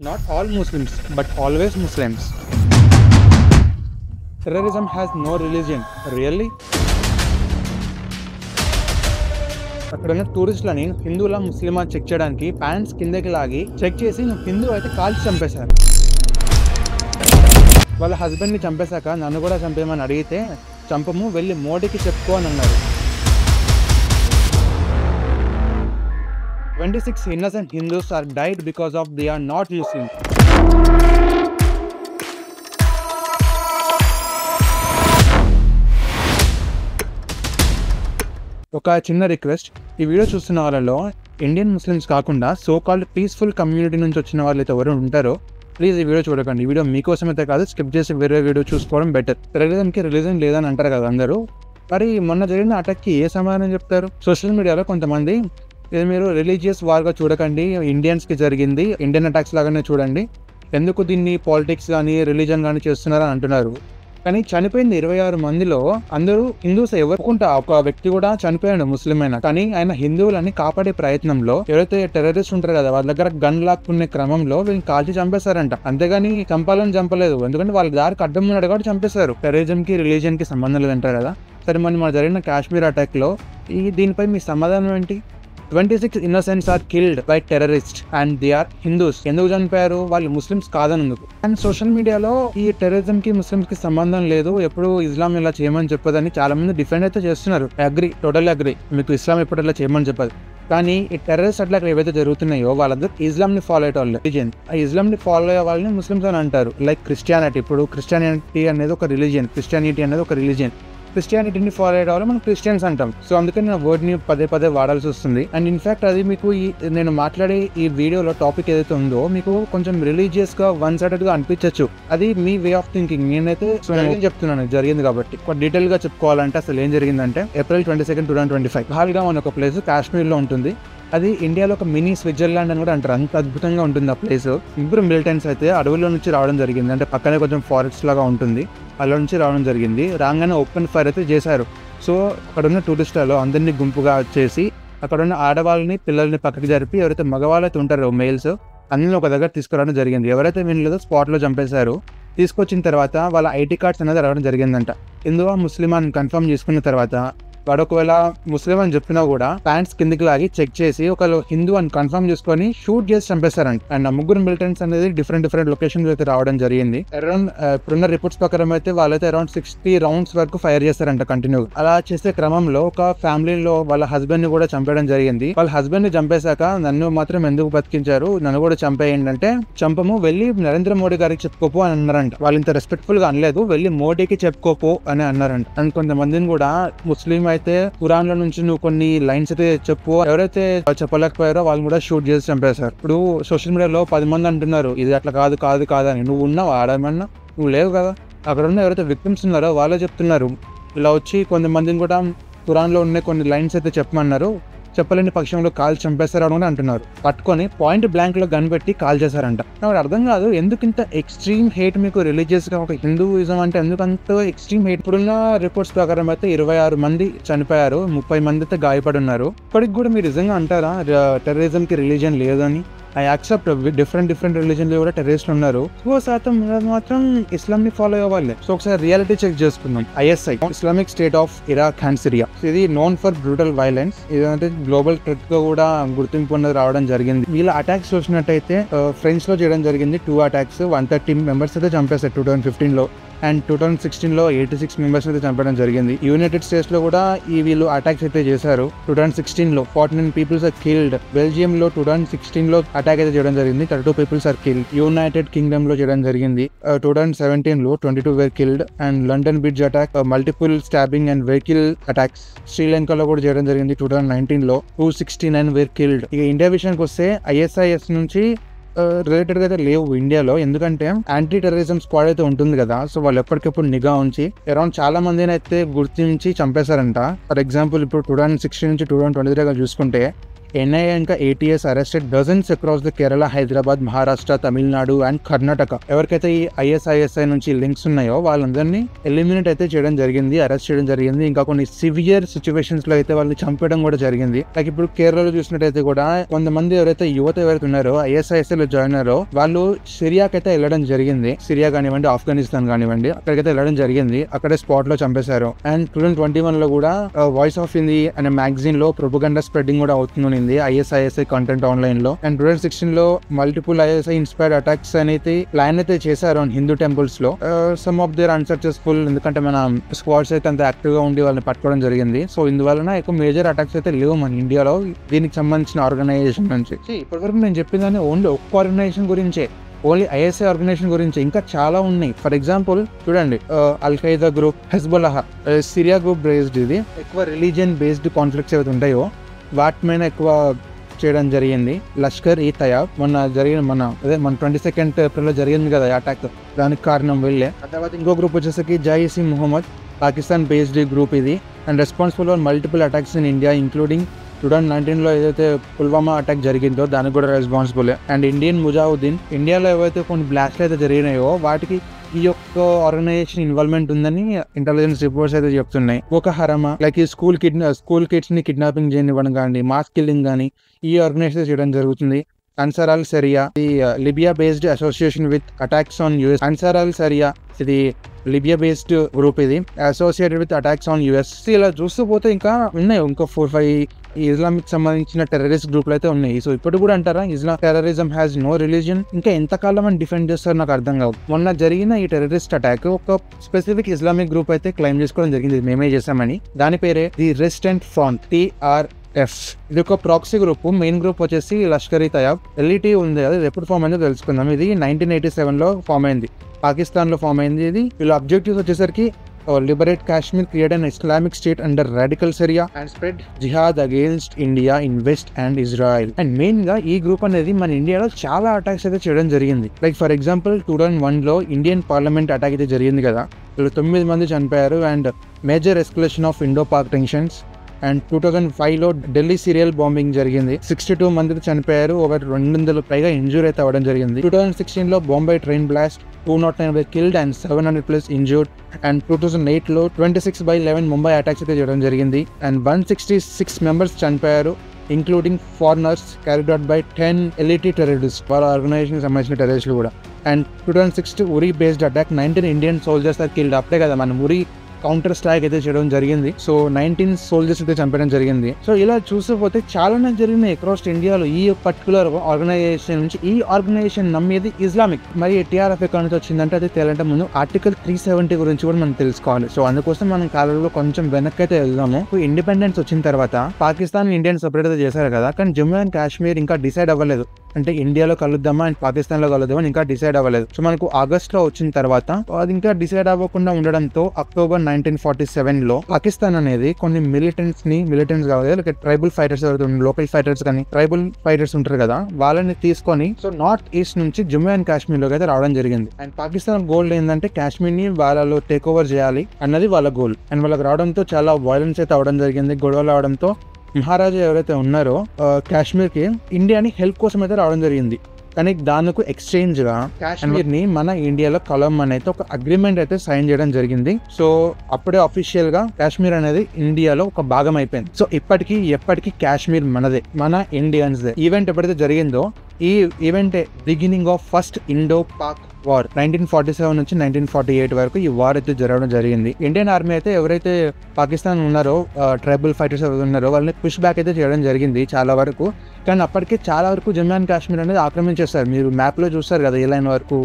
Not all Muslims, but always Muslims. Terrorism has no religion. Really? అక్కడున్న టూరిస్టులని హిందువులా ముస్లిమా check చేయడానికి pants కిందకి లాగి check చేసి నువ్వు హిందూ అయితే కాల్చి చంపేశారు. వాళ్ళ హస్బెండ్ని చంపేశాక నన్ను కూడా చంపేయమని అడిగితే చంపము, వెళ్ళి మోడీకి చెప్పుకో అని అన్నారు. 26 innocent Hindus are died because of they are not Muslim. ఒక చిన్న రిక్వెస్ట్, ఈ వీడియో చూస్తున్న వాళ్ళలో ఇండియన్ ముస్లిమ్స్ కాకుండా సో కాల్డ్ పీస్ఫుల్ కమ్యూనిటీ నుంచి వచ్చిన వాళ్ళు అయితే ఎవరు ఉంటారో ప్లీజ్ ఈ వీడియో చూడకండి. ఈ వీడియో మీకోసం అయితే కాదు, స్కిప్ చేసి వేరే వీడియో చూసుకోవడం బెటర్. టెర్రరిజంకి రిలీజన్ లేదని అంటారు కదా అందరూ. మరి మొన్న జరిగిన అటాక్కి ఏ సమాధానం చెప్తారు? సోషల్ మీడియాలో కొంతమంది ఇది మీరు రిలీజియస్ వార్గా చూడకండి, ఇండియన్స్కి జరిగింది, ఇండియన్ అటాక్స్ లాగానే చూడండి, ఎందుకు దీన్ని పాలిటిక్స్ కానీ రిలీజన్ కానీ చేస్తున్నారని అంటున్నారు. కానీ చనిపోయింది 26 మందిలో అందరూ హిందూస్. ఎవరుకుంటా ఒక వ్యక్తి కూడా చనిపోయాడు ముస్లిం అయినా, కానీ ఆయన హిందువులని కాపాడే ప్రయత్నంలో ఎవరైతే టెర్రరిస్ట్ ఉంటారు కదా వాళ్ళ దగ్గర గన్ లాక్కునే క్రమంలో వీళ్ళని కాల్చి చంపేశారంట. అంతేగాని చంపాలని చంపలేదు, ఎందుకంటే వాళ్ళ దారికి అడ్డం ఉన్నాడు కాబట్టి చంపేశారు. టెర్రరిజం కి రిలీజన్ కి సంబంధం లేదంటారు కదా. సరే, మన జరిగిన కాశ్మీర్ అటాక్ లో దీనిపై మీ సమాధానం ఏంటి? 26 innocents are killed by terrorists and they are Hindus. ఎందుకు చనిపోయారు? వాళ్ళు ముస్లిమ్స్ కాదనందుకు. అండ్ సోషల్ మీడియాలో ఈ టెర్రరిజం కి ముస్లిమ్స్ కి సంబంధం లేదు, ఎప్పుడు ఇస్లాం ఇలా చేయమని చెప్పదని చాలా మంది డిఫెండ్ అయితే చేస్తున్నారు. టోటల్ అగ్రి, మీకు ఇస్లాం ఎప్పుడు ఇలా చేయమని చెప్పదు. కానీ ఈ టెర్రరిస్ట్ అట్లా ఏవైతే జరుగుతున్నాయో వాళ్ళందరూ ఇస్లాం ని ఫాలో అయ్యే వాళ్ళు. రిలీజియన్ ఆ ఇస్లాం ని ఫాలో అయ్యే వాళ్ళని ముస్లిమ్స్ అని అంటారు. లైక్ క్రిస్టియానిటీ, ఇప్పుడు క్రిస్టియానిటీ అనేది ఒక రిలీజియన్, క్రిస్టియానిటీ అనేది ఒక రిలీజియన్. క్రిస్టియానిటీని ఫాలో అయ్యే వాళ్ళు మనం క్రిస్టియన్స్ అంటాం. సో అందుకని నేను వర్డ్ని పదే వాడాల్సి వస్తుంది. అండ్ ఇన్ఫాక్ట్ అది మీకు నేను మాట్లాడే ఈ వీడియోలో టాపిక్ ఏదైతే ఉందో మీకు కొంచెం రిలీజియస్ గా వన్ సైడెడ్ గా అనిపించచ్చు. అది మీ వే ఆఫ్ థింకింగ్. నేనైతే చెప్తున్నాను జరిగింది కాబట్టి. డీటెయిల్ గా చెప్పుకోవాలంటే అసలు ఏం జరిగిందంటే April 22, 2025 పహల్గామ్ అనే ఒక ప్లేస్ కాశ్మీర్ లో ఉంటుంది. అది ఇండియాలో ఒక మినీ స్విట్జర్లాండ్ అని కూడా అంటారు, అంత అద్భుతంగా ఉంటుంది ఆ ప్లేస్. ఇద్దరు మిలిటెంట్స్ అయితే అడవుల్లో నుంచి రావడం జరిగింది, అంటే పక్కనే కొంచెం ఫారెస్ట్ లాగా ఉంటుంది, అలా నుంచి రావడం జరిగింది. రాగానే ఓపెన్ ఫైర్ అయితే చేశారు. సో అక్కడ ఉన్న టూరిస్టులలో అందరినీ గుంపుగా వచ్చేసి అక్కడ ఉన్న ఆడవాళ్ళని పిల్లల్ని పక్కకి జరిపి ఎవరైతే మగవాళ్ళైతే ఉంటారో మెయిల్స్ అన్ని ఒక దగ్గర తీసుకురావడం జరిగింది. ఎవరైతే వినలేదో స్పాట్లో చంపేశారు. తీసుకొచ్చిన తర్వాత వాళ్ళ ఐటీ కార్డ్స్ అనేది రావడం జరిగిందంట. ఇందులో ముస్లిం అని కన్ఫర్మ్ చేసుకున్న తర్వాత వాడు ఒకవేళ ముస్లిం అని చెప్పినా కూడా ప్యాంట్స్ కిందికి లాగి చెక్ చేసి ఒకళ్ళు హిందూ అని కన్ఫర్మ్ చేసుకొని షూట్ చేసి చంపేశారంట. అండ్ ఆ ముగ్గురు మిలిటెంట్స్ అనేది డిఫరెంట్ లొకేషన్స్ అయితే రావడం జరిగింది. అరౌండ్ ఇప్పుడున్న రిపోర్ట్స్ ప్రకారం అయితే వాళ్ళైతే అరౌండ్ 60 rounds వరకు ఫైర్ చేస్తారంట కంటిన్యూ. అలా చేసే క్రమంలో ఒక ఫ్యామిలీలో వాళ్ళ హస్బెండ్ ని కూడా చంపేయడం జరిగింది. వాళ్ళ హస్బెండ్ ని చంపేశాక నన్ను మాత్రం ఎందుకు బతికించారు, నన్ను కూడా చంపేయండి అంటే చంపము, వెళ్ళి నరేంద్ర మోడీ గారికి చెప్పుకోపో అని అన్నారంట. వాళ్ళు ఇంత రెస్పెక్ట్ఫుల్ గా అనలేదు, వెళ్ళి మోడీకి చెప్పుకోపో అని అన్నారంట. అండ్ కొంతమందిని కూడా ముస్లిం అయితే ఖురాన్ లో నుంచి నువ్వు కొన్ని లైన్స్ అయితే చెప్పు, ఎవరైతే చెప్పలేకపోయారో వాళ్ళు కూడా షూట్ చేసి చంపేశారు. ఇప్పుడు సోషల్ మీడియాలో 10 మంది అంటున్నారు ఇది అట్లా కాదు అని. నువ్వు ఉన్నావు ఆడమన్నా? నువ్వు లేవు కదా. అక్కడ ఉన్న ఎవరైతే విక్టిమ్స్ ఉన్నారో వాళ్ళే చెప్తున్నారు. ఇలా వచ్చి కొంతమందిని కూడా ఖురాన్ లో ఉన్న కొన్ని లైన్స్ అయితే చెప్పమన్నారు, చెప్పలేని పక్షంలో కాల్ చంపేశారు అని అంటున్నారు. పట్టుకొని పాయింట్ బ్లాంక్ లో గన్ పెట్టి కాల్ చేశారంట. నాకు అర్థం కాదు, ఎందుకు ఇంత ఎక్స్ట్రీమ్ హేట్ మీకు రిలీజియస్ గా? ఒక హిందూయిజం అంటే ఎందుకంత ఎక్స్ట్రీమ్ హేట్? ఇప్పుడున్న రిపోర్ట్స్ ప్రకారం అయితే 26 మంది చనిపోయారు, 30 మంది అయితే గాయపడి ఉన్నారు. ఇప్పటికి కూడా మీరు నిజంగా అంటారా టెర్రరిజం కి రిలీజియన్ లేదని? ఐ యాక్సెప్ట్ డిఫరెంట్ రిలీజన్ లో కూడా టెర్రరిస్టులు ఉన్నారు. 1% మాత్రం ఇస్లాం ని ఫాలో అవ్వాలి. సో ఒకసారి రియాలిటీ చెక్ చేసుకుందాం. ISI, Islamic state of Iraq and Syria, ఇది నోన్ ఫర్ బ్రూటల్ వైలెన్స్. ఇదంటే గ్లోబల్ థ్రెట్ గా కూడా గుర్తింపు అనేది రావడం జరిగింది. వీళ్ళ అటాక్స్ చూసినట్టయితే ఫ్రెంచ్ లో చేయడం జరిగింది 2 attacks, 130 members అయితే చంపేశారు 2015 లో. అండ్ 2016 లో 86 members అయితే చంపడం జరిగింది. యునైటెడ్ స్టేట్స్ లో కూడా వీళ్ళు అటాక్స్ అయితే చేశారు. 2016 లో 49 people are killed. బెల్జియం లో 2016 లో అటాక్ అయితే చేయడం జరిగింది, 32 people are killed. United Kingdom లో చేయడం జరిగింది 2017 లో 22 were killed. And London bridge attack, multiple stabbing and vehicle attacks. శ్రీలంకలో కూడా చేయడం జరిగింది 2019 లో 269 were killed. ఇక ఇండియా విషయానికి వస్తే ISIS నుంచి రిలేటెడ్ గా అయితే లేవు ఇండియాలో, ఎందుకంటే యాంటీ టెర్రరిజం స్క్వాడ్ అయితే ఉంటుంది కదా. సో వాళ్ళు ఎప్పటికప్పుడు నిఘా ఉంచి అరౌండ్ చాలా మందిని అయితే గుర్తించి చంపేశారంట. ఫర్ ఎగ్జాంపుల్ ఇప్పుడు 2016 నుంచి 2023 చూసుకుంటే NIA ఇంకా ATS arrested dozens across the Kerala, Hyderabad, Maharashtra, Tamil Nadu and Karnataka. ఎవరికైతే ఈ ISI నుంచి లింక్స్ ఉన్నాయో వాళ్ళందరినీ ఎలిమినేట్ అయితే చేయడం జరిగింది, అరెస్ట్ చేయడం జరిగింది. ఇంకా కొన్ని సివియర్ సిచ్యువేషన్స్ లో అయితే వాళ్ళని చంపడం కూడా జరిగింది. లైక్ ఇప్పుడు కేరళలో చూసినట్టయితే కూడా కొంతమంది ఎవరైతే యువత ఎవరైతే ఉన్నారో ISIS లో జాయిన్ అయ్యారో వాళ్ళు సిరియాకి అయితే వెళ్ళడం జరిగింది. సిరియా కానివ్వండి, ఆఫ్ఘనిస్తాన్ కానివ్వండి, అక్కడికైతే వెళ్ళడం జరిగింది. అక్కడే స్పాట్ లో చంపేశారు. అండ్ 2021 లో కూడా వాయిస్ ఆఫ్ హిందీ అనే మ్యాగజైన్ లో ప్రొపగండా స్ప్రెడ్డింగ్ కూడా అవుతుంది ISI కంటెంట్ ఆన్లైన్ లో. అండ్ 2016 లో మల్టిపుల్ ISI ఇన్స్పైర్డ్ అటాక్స్ అనేది ప్లాన్ అయితే చేశారు హిందూ టెంపుల్స్ లో. సమ్ ఆఫ్ దేర్ అన్సక్సెస్ఫుల్, ఎందుకంటే మన స్క్వాడ్స్ అయితే అంత యాక్టివ్ గా ఉండి వాళ్ళని పట్టుకోవడం జరిగింది. సో ఇందువలన ఎక్కువ మేజర్ అటాక్స్ అయితే లేవు మన ఇండియాలో దీనికి సంబంధించిన ఆర్గనైజేషన్ నుంచి. ఇప్పటివరకు నేను చెప్పిందని ఓన్లీ ఒక్క ఆర్గనైజేషన్ గురించే, ఓన్లీ ISI ఆర్గనైజేషన్ గురించి. ఇంకా చాలా ఉన్నాయి. ఫర్ ఎగ్జాంపుల్ చూడండి, al Qaeda group, Hezbollah, Syria group based. ఇది ఎక్కువ రిలీజియన్ బేస్డ్ కాన్ఫ్లిక్ట్స్ ఏవైతే ఉంటాయో వాటి మీద ఎక్కువ చేయడం జరిగింది. లష్కర్-ఇ-తయ్యబ్ మన 22nd ఏప్రిల్ జరిగింది కదా అటాక్, దానికి కారణం వీళ్ళే. ఆ తర్వాత ఇంకో గ్రూప్ వచ్చేసరికి జైష్-ఇ-మొహమ్మద్, పాకిస్తాన్ బేస్డ్ గ్రూప్ ఇది. And responsible for multiple attacks in India including 2019 లో ఏదైతే పుల్వామా అటాక్ జరిగిందో దానికి కూడా రెస్పాన్సిబుల్. అండ్ ఇండియన్ ముజాహిదీన్, ఇండియాలో ఏవైతే కొన్ని బ్లాస్ట్లు అయితే జరిగినాయో వాటికి ఈ యొక్క ఆర్గనైజేషన్ ఇన్వాల్వ్మెంట్ ఉందని ఇంటెలిజెన్స్ రిపోర్ట్స్ అయితే చెప్తున్నాయి. ఒక హరమా, లైక్ ఈ స్కూల్ కిడ్స్ ని కిడ్నాపింగ్ చేయనివ్వడం కానీ, మాస్ కిల్లింగ్ కానీ ఈ ఆర్గనైజేషన్ చేయడం జరుగుతుంది. అన్సార్ అల్ సరియా, ఇది Libya based association with attacks on US. Ansar al Sharia ఇది లిబియా బేస్డ్ గ్రూప్, ఇది associated with attacks on US. ఇలా చూస్తూ పోతే ఇంకా ఉన్నాయి, ఇంకో 4-5 ఇస్లామిక్ సంబంధించిన టెర్రరిస్ట్ గ్రూప్లు అయితే ఉన్నాయి. సో ఇప్పుడు కూడా అంటారా టెర్రరిజం హ్యాస్ నో రిలీజియన్? ఇంకా ఎంతకాలం అని డిఫెండ్ చేస్తారు నాకు అర్థం కాదు. మొన్న జరిగిన ఈ టెర్రరిస్ట్ అటాక్ ఒక స్పెసిఫిక్ ఇస్లామిక్ గ్రూప్ అయితే క్లెయిమ్ చేసుకోవడం జరిగింది, మేమే చేసామని. దాని పేరే ది రెసిస్టెంట్ ఫ్రంట్, TRF. ఇది ఒక ప్రాక్సీ గ్రూప్. మెయిన్ గ్రూప్ వచ్చేసి లష్కర్-ఇ-తయ్యబ్. LET ఉంది, అది ఎప్పుడు ఫామ్ అయిందో తెలుసుకుందాం. ఇది 1987 లో ఫామ్ అయింది, పాకిస్తాన్ లో ఫామ్ అయింది. ఇది వీళ్ళ అబ్జెక్టివ్స్ వచ్చేసరికి liberate Kashmir, create an Islamic state under radical Sharia and spread jihad against India in West and Israel. And main గా ఈ గ్రూప్ అనేది మన ఇండియాలో చాలా అటాక్స్ అయితే చేయడం జరిగింది. లైక్ ఫర్ ఎగ్జాంపుల్ 2001 లో ఇండియన్ పార్లమెంట్ అటాక్ అయితే జరిగింది కదా, 9 మంది చనిపోయారు. And major escalation of Indo-Pak tensions. And 2005 లో ఢిల్లీ సీరియల్ బాంబింగ్ జరిగింది, 62 మంది చనిపోయారు, ఓవర్ 200 పైగా ఇంజూర్ అయితే అవ్వడం జరిగింది. 2016 లో Bombay train blast, 209 were killed and 700+ injured. And 2008 లో 26/11 ముంబై అటాక్స్ అయితే చేయడం జరిగింది. అండ్ 166 మెంబర్స్ చనిపోయారు, including foreigners, carried out by 10 LET terrorist, వాళ్ళ ఆర్గనైజేషన్ సంబంధించిన టెర్రరిస్టులు కూడా. And 2006 Uri based attack, 19 Indian soldiers are killed. అప్పుడే కదా మనం ఉరీ కౌంటర్ స్ట్రైక్ అయితే చేయడం జరిగింది. సో 19 సోల్జర్స్ అయితే చంపడం జరిగింది. సో ఇలా చూసిపోతే చాలానే జరిగినాయి అక్రాస్ ఇండియాలో ఈ పర్టికులర్ ఆర్గనైజేషన్ నుంచి. ఈ ఆర్గనైజేషన్ నమ్మేది ఇస్లామిక్. మరి TRF ఎక్కడ నుంచి వచ్చిందంటే అది తేలంటే ముందు ఆర్టికల్ 370 గురించి కూడా మనం తెలుసుకోవాలి. సో అందుకోసం మనం కాలంలో కొంచెం వెనక్కి అయితే వెళ్దాము. ఇండిపెండెన్స్ వచ్చిన తర్వాత పాకిస్తాన్ ఇండియన్ సెపరేట్ అయితే చేశారు కదా, కానీ జమ్మూ అండ్ కాశ్మీర్ ఇంకా డిసైడ్ అవ్వలేదు. అంటే ఇండియాలో కలుద్దామా అండ్ పాకిస్తాన్ లో కలుద్దామని ఇంకా డిసైడ్ అవ్వలేదు. సో మనకు ఆగస్ట్ లో వచ్చిన తర్వాత అది ఇంకా డిసైడ్ అవ్వకుండా ఉండడంతో అక్టోబర్ 1947 లో పాకిస్తాన్ అనేది కొన్ని మిలిటెంట్స్ కావాలి, ట్రైబల్ ఫైటర్స్, లోకల్ ఫైటర్స్ కానీ ట్రైబల్ ఫైటర్స్ ఉంటారు కదా, వాళ్ళని తీసుకొని సో నార్త్ ఈస్ట్ నుంచి జమ్మూ అండ్ కాశ్మీర్ లోకి అయితే రావడం జరిగింది. అండ్ పాకిస్తాన్ గోల్ ఏంటంటే కాశ్మీర్ ని వాళ్ళలో టేక్ ఓవర్ చేయాలి అన్నది వాళ్ళ గోల్. అండ్ వాళ్ళకి రావడంతో చాలా వైలెన్స్ అయితే అవడం జరిగింది, గొడవలు అవడంతో మహారాజా ఎవరైతే ఉన్నారో కాశ్మీర్ కి ఇండియాని హెల్ప్ కోసం అయితే రావడం జరిగింది. కానీ దానికి ఎక్స్చేంజ్ గా కాశ్మీర్ ని మన ఇండియాలో కలవమని అయితే ఒక అగ్రిమెంట్ అయితే సైన్ చేయడం జరిగింది. సో అప్పుడే అఫీషియల్ గా కాశ్మీర్ అనేది ఇండియాలో ఒక భాగం అయిపోయింది. సో ఎప్పటికీ కాశ్మీర్ మనదే, మన ఇండియన్స్ దే. ఈవెంట్ ఎప్పుడైతే జరిగిందో ఈ event beginning of first Indo-Pak war 1947 నుంచి 1948 వరకు ఈ వార్ అయితే జరగడం జరిగింది. ఇండియన్ ఆర్మీ అయితే ఎవరైతే పాకిస్తాన్ ఉన్నారో ట్రైబల్ ఫైటర్స్ ఎవరైతే ఉన్నారో వాళ్ళని పుష్ బ్యాక్ అయితే చేయడం జరిగింది చాలా వరకు. కానీ అప్పటికే చాలా వరకు జమ్మూ అండ్ కాశ్మీర్ అనేది ఆక్రమించేస్తారు. మీరు మ్యాప్ లో చూస్తారు కదా ఏ లైన్ వరకు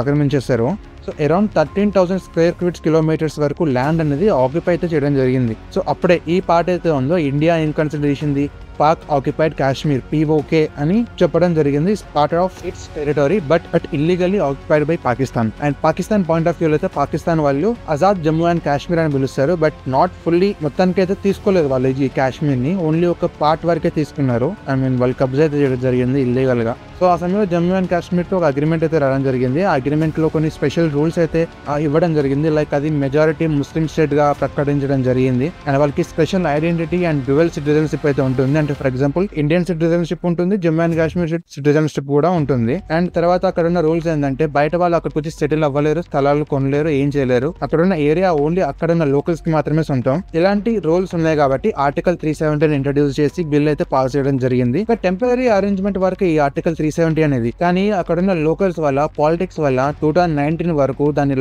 ఆక్రమించేస్తారు. సో అరౌండ్ 13,000 స్క్వేర్ కిలోమీటర్స్ వరకు ల్యాండ్ అనేది ఆక్యుపై అయితే చేయడం జరిగింది. సో అప్పుడే ఈ పార్ట్ అయితే ఉందో ఇండియా ఏం కన్సిడర్ చేసింది, పాక్ ఆక్యుపైడ్ కాశ్మీర్ POK అని చెప్పడం జరిగింది. Part of its territory but illegally occupied by Pakistan. And Pakistan point of view అయితే పాకిస్తాన్ వాళ్ళు ఆజాద్ జమ్మూ అండ్ కాశ్మీర్ అని పిలుస్తారు, బట్ నాట్ ఫుల్లీ మొత్తానికి అయితే తీసుకోలేదు వాళ్ళు ఈ కాశ్మీర్ ని, ఓన్లీ ఒక పార్ట్ వరకే తీసుకున్నారు. ఐ మీన్ వాళ్ళు కబ్జా అయితే చేయడం జరిగింది ఇల్లీగల్ గా. సో ఆ సమయంలో జమ్మూ అండ్ కాశ్మీర్ తో ఒక అగ్రిమెంట్ అయితే రావడం జరిగింది. ఆ అగ్రిమెంట్ లో కొన్ని స్పెషల్ రూల్స్ అయితే ఇవ్వడం జరిగింది. లైక్ అది మెజారిటీ ముస్లిం స్టేట్ గా ప్రకటించడం జరిగింది. అండ్ వాళ్ళకి special identity and dual citizenship అయితే ఉంటుంది. ఏంటంటే ఫర్ ఎగ్జాంపుల్ ఇండియన్ సిటిజన్షిప్ ఉంటుంది, జమ్మూ అండ్ కాశ్మీర్ సిటిజన్షిప్ కూడా ఉంటుంది. అండ్ తర్వాత అక్కడ ఉన్న రూల్స్ ఏంటంటే బయట వాళ్ళు అక్కడికి వచ్చి సెటిల్ అవ్వలేరు, స్థలాలు కొనలేరు, ఏం చేయలేరు. అక్కడ ఉన్న ఏరియా ఓన్లీ అక్కడ ఉన్న లోకల్స్ కి మాత్రమే సొంతం. ఇలాంటి రూల్స్ ఉన్నాయి కాబట్టి ఆర్టికల్ 370 ఇంట్రడ్యూస్ చేసి బిల్ అయితే పాస్ చేయడం జరిగింది. టెంపరీ అరేంజ్మెంట్ వరకు ఈ ఆర్టికల్ 370 అనేది, కానీ అక్కడ ఉన్న లోకల్స్ వల్ల పాలిటిక్స్ వల్ల 2019 వరకు దాన్ని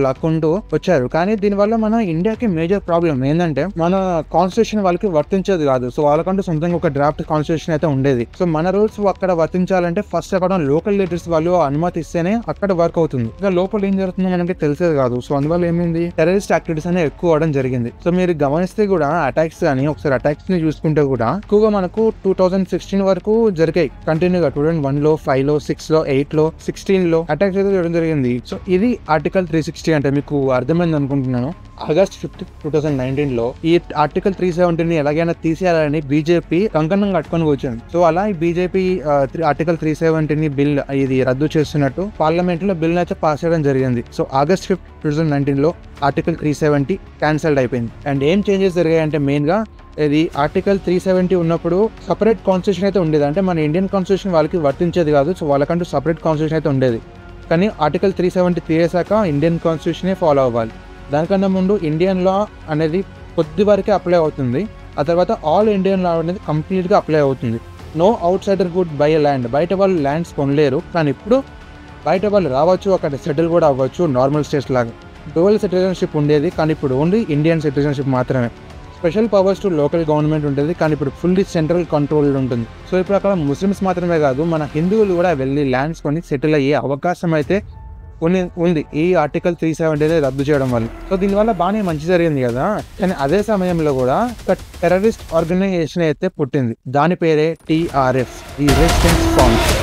లాక్కుంటూ వచ్చారు. కానీ దీని వల్ల మన ఇండియాకి మేజర్ ప్రాబ్లం ఏంటంటే మన కాన్స్టిట్యూషన్ వాళ్ళకి వర్తించేది కాదు. సో వాళ్ళకంటూ సొంతంగా ఒక డ్రాఫ్ట్ కాన్స్టిట్యూషన్ అయితే ఉండేది. సో మన రూల్స్ అక్కడ వర్తించాలంటే ఫస్ట్ అక్కడ లోకల్ లీడర్స్ వాళ్ళు అనుమతి ఇస్తేనే అక్కడ వర్క్ అవుతుంది. ఇంకా లోపల ఏం జరుగుతుందో మనకి తెలిసేది కాదు. సో అందువల్ల ఏమైంది, టెర్రరిస్ట్ యాక్టివిటీస్ అనేవి ఎక్కువ అవడం జరిగింది. సో మీరు గమనిస్తే కూడా అటాక్స్ కానీ ఒకసారి అటాక్స్ ని చూసుకుంటే కూడా ఎక్కువగా మనకు 2016 వరకు జరిగాయి కంటిన్యూగా. 2001 లో 5 లో 6 లో 8 లో 16 లో అటాక్స్ అయితే చేయడం జరిగింది. సో ఇది ఆర్టికల్ 360 అంటే మీకు అర్థమైంది అనుకుంటున్నాను. ఆగస్ట్ 5, 2019 లో ఈ ఆర్టికల్ 370 ఎలాగైనా తీసేయాలని బీజేపీ కంకణం కట్టుకొని కూర్చొంది. సో అలా ఈ బీజేపీ ఆర్టికల్ 370 బిల్ ఇది రద్దు చేస్తున్నట్టు పార్లమెంట్ లో బిల్ అయితే పాస్ చేయడం జరిగింది. సో ఆగస్ట్ 5, 2019 లో ఆర్టికల్ 370 క్యాన్సల్డ్ అయిపోయింది. అండ్ ఏం చేంజెస్ జరిగాయంటే మెయిన్ గా ఇది ఆర్టికల్ 370 ఉన్నప్పుడు సపరేట్ కాన్స్టిట్యూషన్ అయితే ఉండేది. అంటే మన ఇండియన్ కాన్స్టిట్యూషన్ వాళ్ళకి వర్తించేది కాదు. సో వాళ్ళకంటూ సపరేట్ కాన్స్టిట్యూషన్ అయితే ఉండేది. కానీ ఆర్టికల్ 370 తీసేశాక ఇండియన్ కాన్స్టిట్యూషనే ఫాలో అవ్వాలి. దానికన్నా ముందు ఇండియన్ లా అనేది కొద్ది వరకే అప్లై అవుతుంది. ఆ తర్వాత ఆల్ ఇండియన్ లా అనేది కంప్లీట్గా అప్లై అవుతుంది. No outsider goodbye land, బయట వాళ్ళు ల్యాండ్స్ కొనలేరు. కానీ ఇప్పుడు బయట వాళ్ళు రావచ్చు, అక్కడ సెటిల్ కూడా అవ్వచ్చు నార్మల్ స్టేట్స్ లాగా. డ్యూయల్ సిటిజన్షిప్ ఉండేది, కానీ ఇప్పుడు ఓన్లీ ఇండియన్ సిటిజన్షిప్ మాత్రమే. Special powers to local government ఉంటుంది, కానీ ఇప్పుడు ఫుల్లీ సెంట్రల్ కంట్రోల్ ఉంటుంది. సో ఇప్పుడు అక్కడ ముస్లిమ్స్ మాత్రమే కాదు, మన హిందువులు కూడా వెళ్ళి ల్యాండ్స్ కొని సెటిల్ అయ్యే అవకాశం అయితే ఉంది ఈ ఆర్టికల్ 370 రద్దు చేయడం వల్ల. సో దీనివల్ల బాగానే మంచి జరిగింది కదా. కానీ అదే సమయంలో కూడా ఒక టెర్రరిస్ట్ ఆర్గనైజేషన్ అయితే పుట్టింది. దాని పేరే TRF, ఈ రెసిస్టెన్స్ ఫ్రంట్.